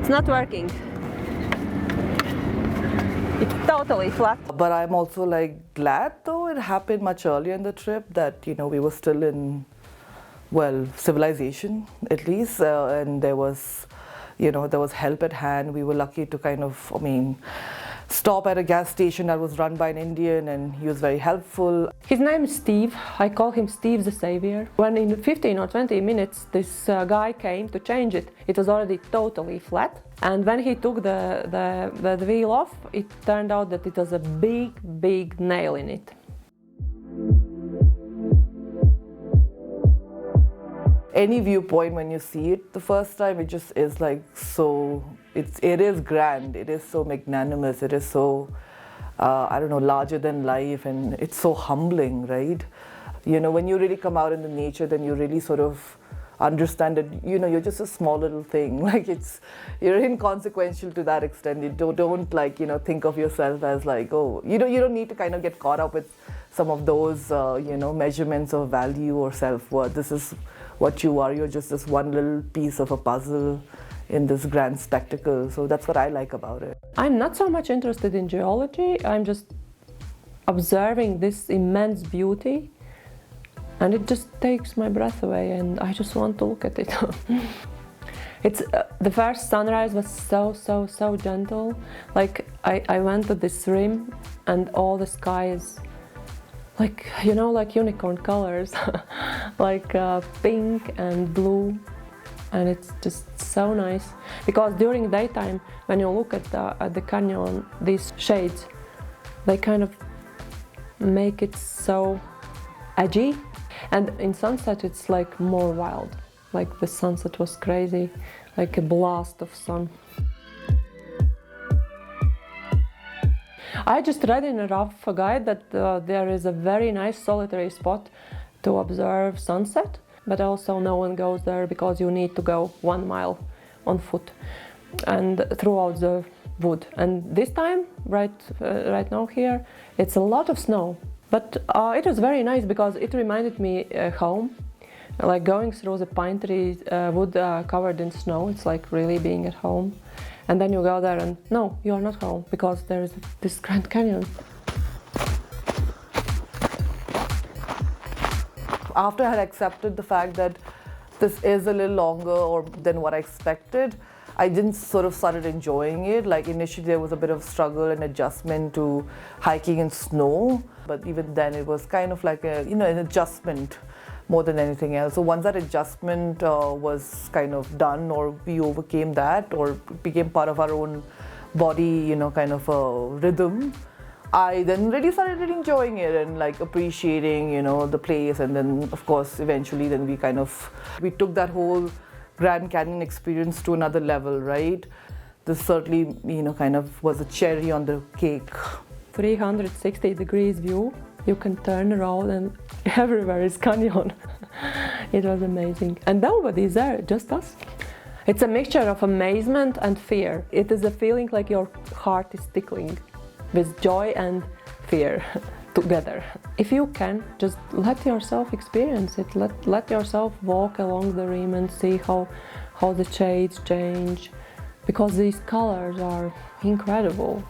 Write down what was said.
It's not working. It's totally flat. But I'm also like glad though it happened much earlier in the trip that, you know, we were still in, well, civilization at least, and there was, you know, there was help at hand. We were lucky to kind of, I mean, stop at a gas station that was run by an Indian, and he was very helpful. His name is Steve. I call him Steve the Savior. When in 15 or 20 minutes this guy came to change it, it was already totally flat. And when he took the wheel off, it turned out that it was a big nail in it. Any viewpoint, when you see it the first time, it just is like so, it is grand, it is so magnanimous, it is so, I don't know, larger than life, and it's so humbling, right? You know, when you really come out in the nature, then you really sort of understand that, you know, you're just a small little thing. Like you're inconsequential to that extent. You don't like, you know, think of yourself as like, oh, you don't need to kind of get caught up with some of those, you know, measurements of value or self-worth. This is what you are. You're just this one little piece of a puzzle in this grand spectacle. So that's what I like about it. I'm not so much interested in geology. I'm just observing this immense beauty, and it just takes my breath away, and I just want to look at it. It's the first sunrise was so gentle. Like I went to this rim, and all the sky is like, you know, like unicorn colors, like pink and blue, and it's just so nice. Because during daytime, when you look at the canyon, these shades, they kind of make it so edgy, and in sunset it's like more wild. Like the sunset was crazy, like a blast of sun. I just read in a rough guide that there is a very nice solitary spot to observe sunset, but also no one goes there because you need to go 1 mile on foot and throughout the wood. And this time, right now here, it's a lot of snow. But it was very nice because it reminded me home, like going through the pine trees, wood covered in snow. It's like really being at home. And then you go there and no, you are not home because there is this Grand Canyon. After I had accepted the fact that this is a little longer than what I expected, I didn't sort of started enjoying it. Like initially there was a bit of struggle and adjustment to hiking in snow, but even then it was kind of like a, you know, an adjustment more than anything else. So once that adjustment was kind of done, or we overcame that, or became part of our own body, you know, kind of a rhythm, I then really started really enjoying it and like appreciating, you know, the place. And then of course eventually then we took that whole Grand Canyon experience to another level, right? This certainly, you know, kind of was a cherry on the cake. 360 degrees view, you can turn around and everywhere is canyon. It was amazing. And nobody is there, just us. It's a mixture of amazement and fear. It is a feeling like your heart is tickling with joy and fear together. If you can, just let yourself experience it. Let yourself walk along the rim and see how the shades change, because these colors are incredible.